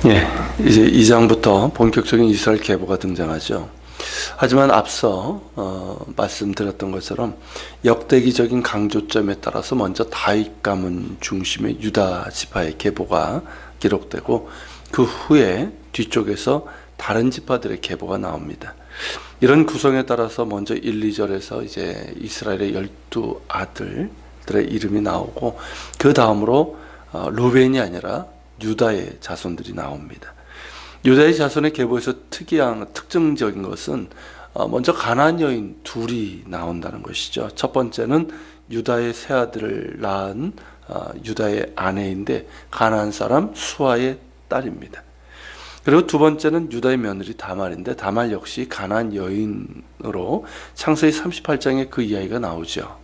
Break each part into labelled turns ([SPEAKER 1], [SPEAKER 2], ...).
[SPEAKER 1] 예, 이제 2장부터 본격적인 이스라엘 계보가 등장하죠. 하지만 앞서 말씀드렸던 것처럼 역대기적인 강조점에 따라서 먼저 다윗 가문 중심의 유다 지파의 계보가 기록되고 그 후에 뒤쪽에서 다른 지파들의 계보가 나옵니다. 이런 구성에 따라서 먼저 1, 2절에서 이제 이스라엘의 12 아들들의 이름이 나오고 그 다음으로 루벤이 아니라 유다의 자손들이 나옵니다. 유다의 자손의 계보에서 특징적인 것은 먼저 가나안 여인 둘이 나온다는 것이죠. 첫 번째는 유다의 세 아들을 낳은 유다의 아내인데 가나안 사람 수아의 딸입니다. 그리고 두 번째는 유다의 며느리 다말인데 다말 역시 가나안 여인으로 창세기 38장에 그 이야기가 나오죠.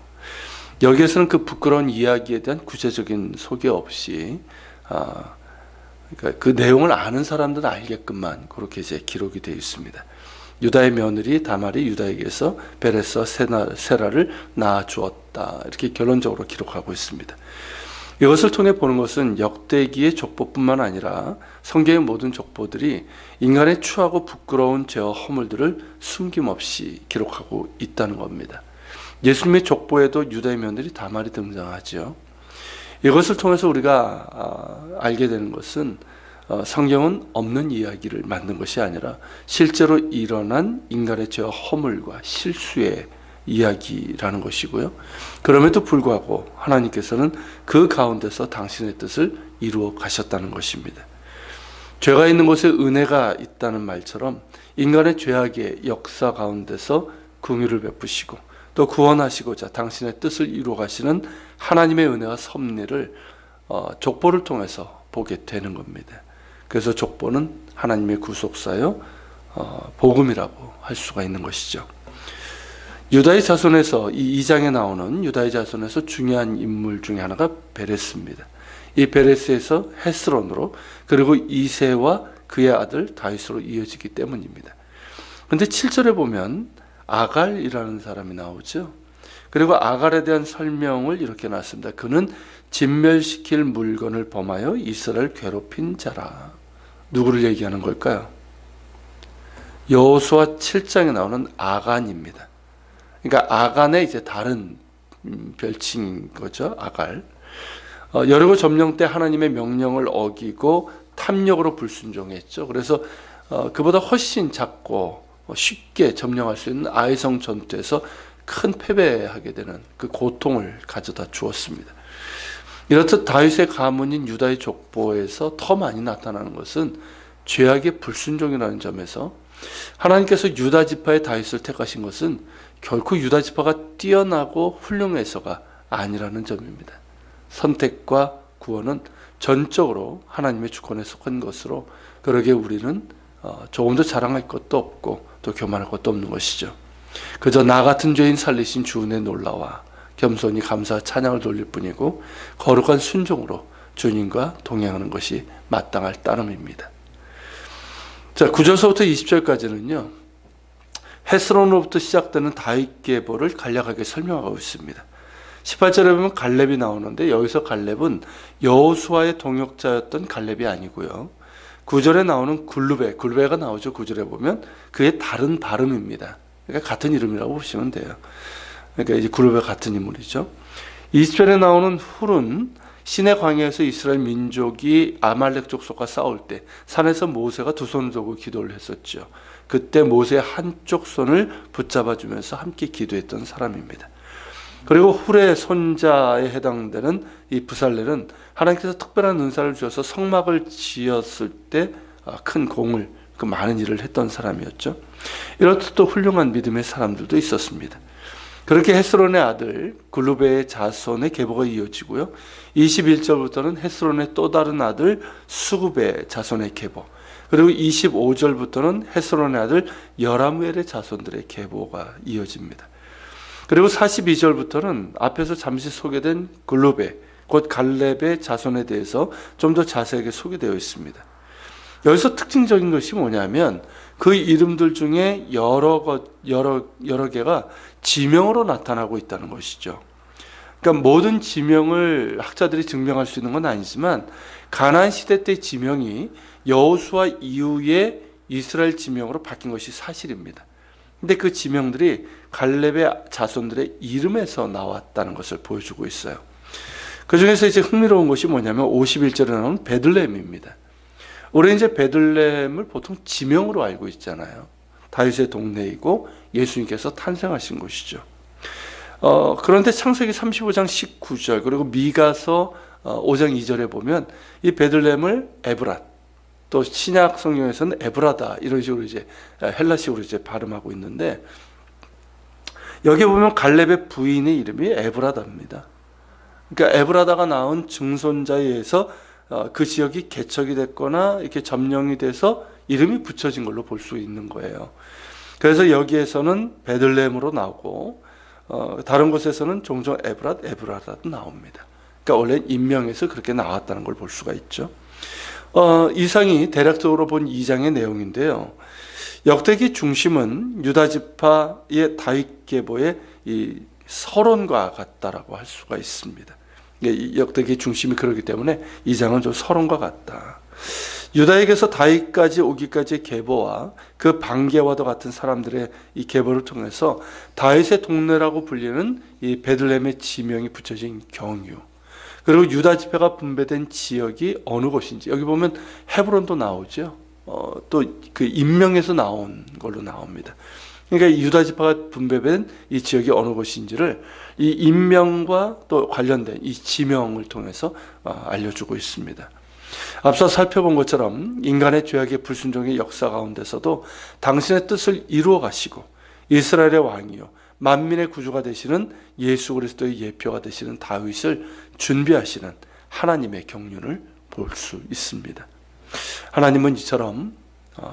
[SPEAKER 1] 여기에서는 그 부끄러운 이야기에 대한 구체적인 소개 없이 그러니까 그 내용을 아는 사람들은 알게끔만 그렇게 이제 기록이 되어 있습니다. 유다의 며느리 다말이 유다에게서 베레스와 세라를 낳아 주었다. 이렇게 결론적으로 기록하고 있습니다. 이것을 통해 보는 것은 역대기의 족보뿐만 아니라 성경의 모든 족보들이 인간의 추하고 부끄러운 죄와 허물들을 숨김없이 기록하고 있다는 겁니다. 예수님의 족보에도 유다의 며느리 다말이 등장하죠. 이것을 통해서 우리가 알게 되는 것은 성경은 없는 이야기를 만든 것이 아니라 실제로 일어난 인간의 죄와 허물과 실수의 이야기라는 것이고요. 그럼에도 불구하고 하나님께서는 그 가운데서 당신의 뜻을 이루어 가셨다는 것입니다. 죄가 있는 곳에 은혜가 있다는 말처럼 인간의 죄악의 역사 가운데서 긍휼을 베푸시고 또 구원하시고자 당신의 뜻을 이루어 가시는 하나님의 은혜와 섭리를 족보를 통해서 보게 되는 겁니다. 그래서 족보는 하나님의 구속사요 복음이라고 할 수가 있는 것이죠. 유다의 자손에서 이 2장에 나오는 유다의 자손에서 중요한 인물 중에 하나가 베레스입니다. 이 베레스에서 헤스론으로 그리고 이새와 그의 아들 다윗으로 이어지기 때문입니다. 그런데 7절에 보면 아갈이라는 사람이 나오죠. 그리고 아갈에 대한 설명을 이렇게 놨습니다. 그는 진멸시킬 물건을 범하여 이스라엘을 괴롭힌 자라. 누구를 얘기하는 걸까요? 여호수아 7장에 나오는 아간입니다. 그러니까 아간의 이제 다른 별칭인 거죠. 아갈. 여리고 점령 때 하나님의 명령을 어기고 탐욕으로 불순종했죠. 그래서 그보다 훨씬 작고 쉽게 점령할 수 있는 아이성 전투에서 큰 패배하게 되는 그 고통을 가져다 주었습니다. 이렇듯 다윗의 가문인 유다의 족보에서 더 많이 나타나는 것은 죄악의 불순종이라는 점에서 하나님께서 유다 지파의 다윗을 택하신 것은 결코 유다 지파가 뛰어나고 훌륭해서가 아니라는 점입니다. 선택과 구원은 전적으로 하나님의 주권에 속한 것으로 그러기에 우리는 조금도 자랑할 것도 없고 또 교만할 것도 없는 것이죠. 그저 나 같은 죄인 살리신 주 은혜 놀라와 겸손히 감사와 찬양을 돌릴 뿐이고 거룩한 순종으로 주님과 동행하는 것이 마땅할 따름입니다. 자, 9절서부터 20절까지는요. 헤스론으로부터 시작되는 다윗 계보를 간략하게 설명하고 있습니다. 18절에 보면 갈렙이 나오는데 여기서 갈렙은 여호수아의 동역자였던 갈렙이 아니고요. 9절에 나오는 굴베가 나오죠. 9절에 보면 그의 다른 발음입니다. 그러니까 같은 이름이라고 보시면 돼요. 그러니까 이제 굴베가 같은 인물이죠. 20절에 나오는 훌은 시내 광야에서 이스라엘 민족이 아말렉 족속과 싸울 때 산에서 모세가 두 손을 들고 기도를 했었죠. 그때 모세의 한쪽 손을 붙잡아 주면서 함께 기도했던 사람입니다. 그리고 훌의 손자에 해당되는 이 부살렐은 하나님께서 특별한 은사를 주셔서 성막을 지었을 때 큰 공을 그 많은 일을 했던 사람이었죠. 이렇듯 또 훌륭한 믿음의 사람들도 있었습니다. 그렇게 헤스론의 아들 글루베의 자손의 계보가 이어지고요. 21절부터는 헤스론의 또 다른 아들 수굽의 자손의 계보, 그리고 25절부터는 헤스론의 아들 여라무엘의 자손들의 계보가 이어집니다. 그리고 42절부터는 앞에서 잠시 소개된 글루베, 곧 갈렙의 자손에 대해서 좀 더 자세하게 소개되어 있습니다. 여기서 특징적인 것이 뭐냐면 그 이름들 중에 여러 개가 지명으로 나타나고 있다는 것이죠. 그러니까 모든 지명을 학자들이 증명할 수 있는 건 아니지만 가나안 시대 때 지명이 여호수아 이후에 이스라엘 지명으로 바뀐 것이 사실입니다. 근데 그 지명들이 갈렙의 자손들의 이름에서 나왔다는 것을 보여주고 있어요. 그 중에서 이제 흥미로운 것이 뭐냐면 51절에 나오는 베들레헴입니다. 우리는 이제 베들레헴을 보통 지명으로 알고 있잖아요. 다윗의 동네이고 예수님께서 탄생하신 곳이죠. 그런데 창세기 35장 19절 그리고 미가서 5장 2절에 보면 이 베들레헴을 에브랏, 또 신약 성경에서는 에브라다 이런 식으로 이제 헬라식으로 이제 발음하고 있는데, 여기 보면 갈렙의 부인의 이름이 에브라다입니다. 그러니까 에브라다가 낳은 증손자에 의해서 그 지역이 개척이 됐거나 이렇게 점령이 돼서 이름이 붙여진 걸로 볼 수 있는 거예요. 그래서 여기에서는 베들레헴으로 나오고 다른 곳에서는 종종 에브라다도 나옵니다. 그러니까 원래 인명에서 그렇게 나왔다는 걸 볼 수가 있죠. 이상이 대략적으로 본 2장의 내용인데요. 역대기 중심은 유다 지파의 다윗 계보의 이 서론과 같다라고 할 수가 있습니다. 역대기 중심이 그렇기 때문에 2장은 좀 서론과 같다. 유다에게서 다윗까지 오기까지의 계보와 그 반계와도 같은 사람들의 이 계보를 통해서 다윗의 동네라고 불리는 이 베들레헴의 지명이 붙여진 경유, 그리고 유다 지파가 분배된 지역이 어느 곳인지, 여기 보면 헤브론도 나오죠. 또 그 인명에서 나온 걸로 나옵니다. 그러니까 유다 지파가 분배된 이 지역이 어느 곳인지를 이 인명과 또 관련된 이 지명을 통해서 알려주고 있습니다. 앞서 살펴본 것처럼 인간의 죄악의 불순종의 역사 가운데서도 당신의 뜻을 이루어 가시고 이스라엘의 왕이요 만민의 구주가 되시는 예수 그리스도의 예표가 되시는 다윗을 준비하시는 하나님의 경륜을 볼 수 있습니다. 하나님은 이처럼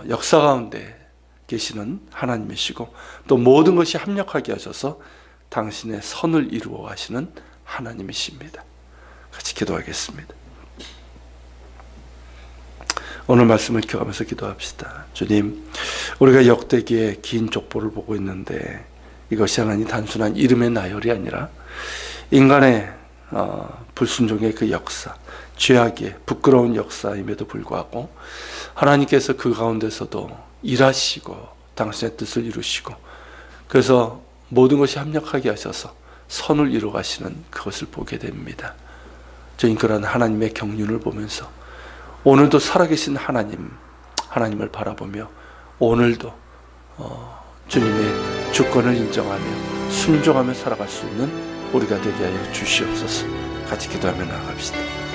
[SPEAKER 1] 역사 가운데 계시는 하나님이시고 또 모든 것이 합력하게 하셔서 당신의 선을 이루어 가시는 하나님이십니다. 같이 기도하겠습니다. 오늘 말씀을 기억하면서 기도합시다. 주님, 우리가 역대기의 긴 족보를 보고 있는데 이것이 하나님 단순한 이름의 나열이 아니라 인간의 불순종의 그 역사, 죄악의 부끄러운 역사임에도 불구하고 하나님께서 그 가운데서도 일하시고 당신의 뜻을 이루시고 그래서 모든 것이 합력하게 하셔서 선을 이루어 가시는 그것을 보게 됩니다. 저희는 그런 하나님의 경륜을 보면서 오늘도 살아계신 하나님을 바라보며 오늘도 주님의 주권을 인정하며 순종하며 살아갈 수 있는 우리가 되게 하여 주시옵소서. 같이 기도하며 나아갑시다.